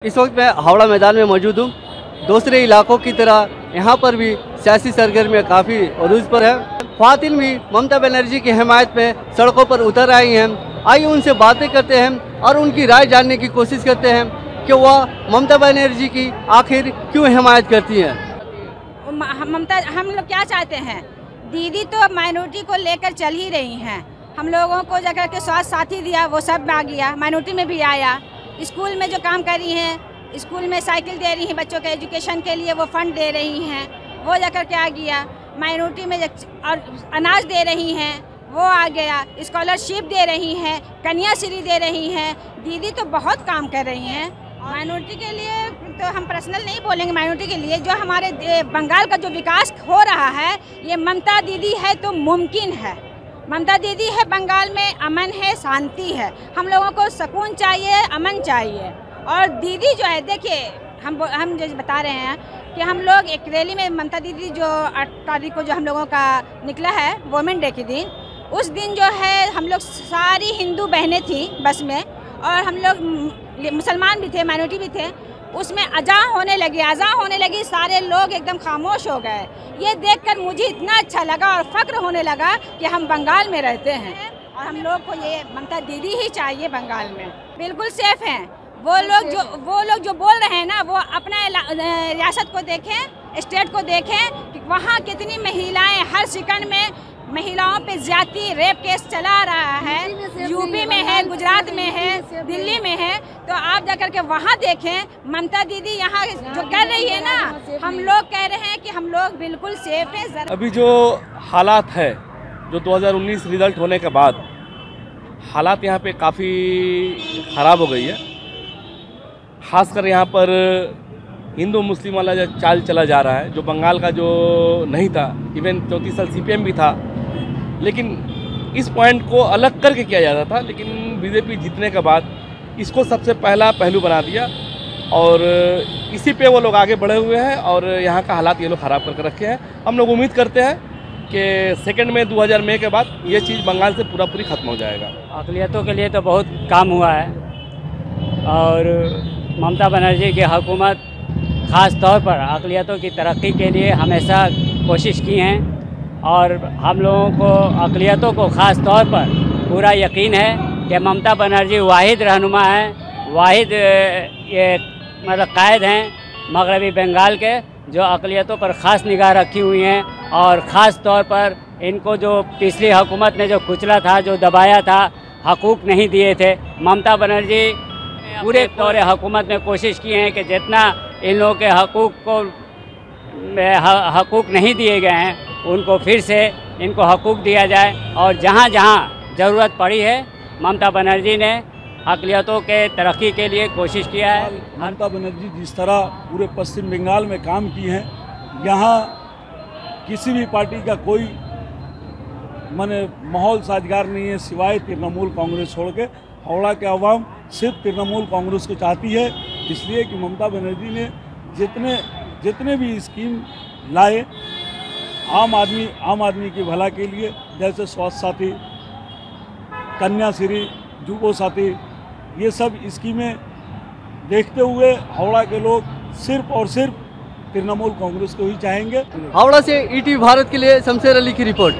इस वक्त मैं हावड़ा मैदान में मौजूद हूँ। दूसरे इलाकों की तरह यहाँ पर भी सियासी सरगर्मियाँ काफ़ी अरूज पर है। ख्वातीन भी ममता बनर्जी की हिमायत में सड़कों पर उतर आई हैं। आइए उनसे बातें करते हैं और उनकी राय जानने की कोशिश करते हैं कि वह ममता बनर्जी की आखिर क्यों हिमायत करती हैं। ममता, हम लोग क्या चाहते हैं? दीदी तो माइनॉरिटी को लेकर चल ही रही हैं। हम लोगों को जगह के स्वास्थ्य साथी दिया, वो सब आ गया, माइनॉरिटी में भी आया। स्कूल में जो काम कर रही हैं, स्कूल में साइकिल दे रही हैं, बच्चों के एजुकेशन के लिए वो फंड दे रही हैं, वो जाकर के आ गया। माइनॉरिटी में और अनाज दे रही हैं, वो आ गया। स्कॉलरशिप दे रही हैं, कन्याश्री दे रही हैं। दीदी तो बहुत काम कर रही हैं। माइनॉरिटी के लिए तो हम पर्सनल नहीं बोलेंगे, माइनॉरिटी के लिए जो हमारे बंगाल का जो विकास हो रहा है, ये ममता दीदी है तो मुमकिन है। ममता दीदी है, बंगाल में अमन है, शांति है। हम लोगों को सुकून चाहिए, अमन चाहिए। और दीदी जो है, देखिए हम जो बता रहे हैं कि हम लोग एक रैली में ममता दीदी जो 8 तारीख को जो हम लोगों का निकला है वोमेन डे के दिन, उस दिन जो है हम लोग सारी हिंदू बहनें थी बस में, और हम लोग मुसलमान भी थे, माइनॉरिटी भी थे। उसमें अज़ान होने लगी, सारे लोग एकदम खामोश हो गए। ये देखकर मुझे इतना अच्छा लगा और फ़ख्र होने लगा कि हम बंगाल में रहते हैं और हम लोग को ये ममता दीदी ही चाहिए बंगाल में। बिल्कुल सेफ हैं वो लोग जो बोल रहे हैं ना, वो अपना रियासत को देखें, स्टेट को देखें कि वहाँ कितनी महिलाएं हर सेकंड में महिलाओं पे ज्यादती रेप केस चला रहा है। यूपी में है, गुजरात में है, दिल्ली में है। तो आप जाकर के वहाँ देखें, ममता दीदी यहाँ जो कर रही है ना, हम लोग कह रहे हैं कि हम लोग बिल्कुल सेफ हैं। अभी जो हालात है, जो 2019 रिजल्ट होने के बाद हालात यहाँ पे काफ़ी ख़राब हो गई है। खासकर यहाँ पर हिंदू मुस्लिम वाला जो चाल चला जा रहा है, जो बंगाल का जो नहीं था, इवन 34 साल CPM भी था, लेकिन इस पॉइंट को अलग करके किया जाता था। लेकिन बीजेपी जीतने के बाद इसको सबसे पहला पहलू बना दिया और इसी पे वो लोग आगे बढ़े हुए हैं और यहाँ का हालात ये लोग ख़राब करके रखे हैं। हम लोग उम्मीद करते हैं कि सेकेंड में 2000 मई के बाद ये चीज़ बंगाल से पूरी ख़त्म हो जाएगा। अक़लियतों के लिए तो बहुत काम हुआ है और ममता बनर्जी की हुकूमत ख़ास तौर पर अक़लियतों की तरक्की के लिए हमेशा कोशिश की हैं और हम लोगों को अक़लियतों को ख़ास तौर पर पूरा यकीन है कि ममता बनर्जी वाहिद रहनुमा हैं, वाहिद ये मतलब कायद हैं मगरबी बंगाल के, जो अक़लियतों पर ख़ास निगाह रखी हुई हैं। और ख़ास तौर पर इनको जो पिछली हुकूमत ने जो कुचला था, जो दबाया था, हकूक़ नहीं दिए थे, ममता बनर्जी पूरे तौर हुकूमत में कोशिश की है कि जितना इन लोगों के हकूक़ नहीं दिए गए हैं, उनको फिर से इनको हकूक़ दिया जाए। और जहाँ जहाँ ज़रूरत पड़ी है, ममता बनर्जी ने अक़लियतों के तरक्की के लिए कोशिश किया है। ममता बनर्जी जिस तरह पूरे पश्चिम बंगाल में काम की हैं, यहाँ किसी भी पार्टी का कोई माहौल साजगार नहीं है सिवाय तृणमूल कांग्रेस छोड़ के। हावड़ा के अवाम सिर्फ तृणमूल कांग्रेस को चाहती है, इसलिए कि ममता बनर्जी ने जितने भी स्कीम लाए आम आदमी की भला के लिए, जैसे स्वास्थ्य साथी, कन्याश्री, जुबो साथी, ये सब स्कीमें देखते हुए हावड़ा के लोग सिर्फ और सिर्फ तृणमूल कांग्रेस को ही चाहेंगे। हावड़ा से ETV भारत के लिए शमशेर अली की रिपोर्ट।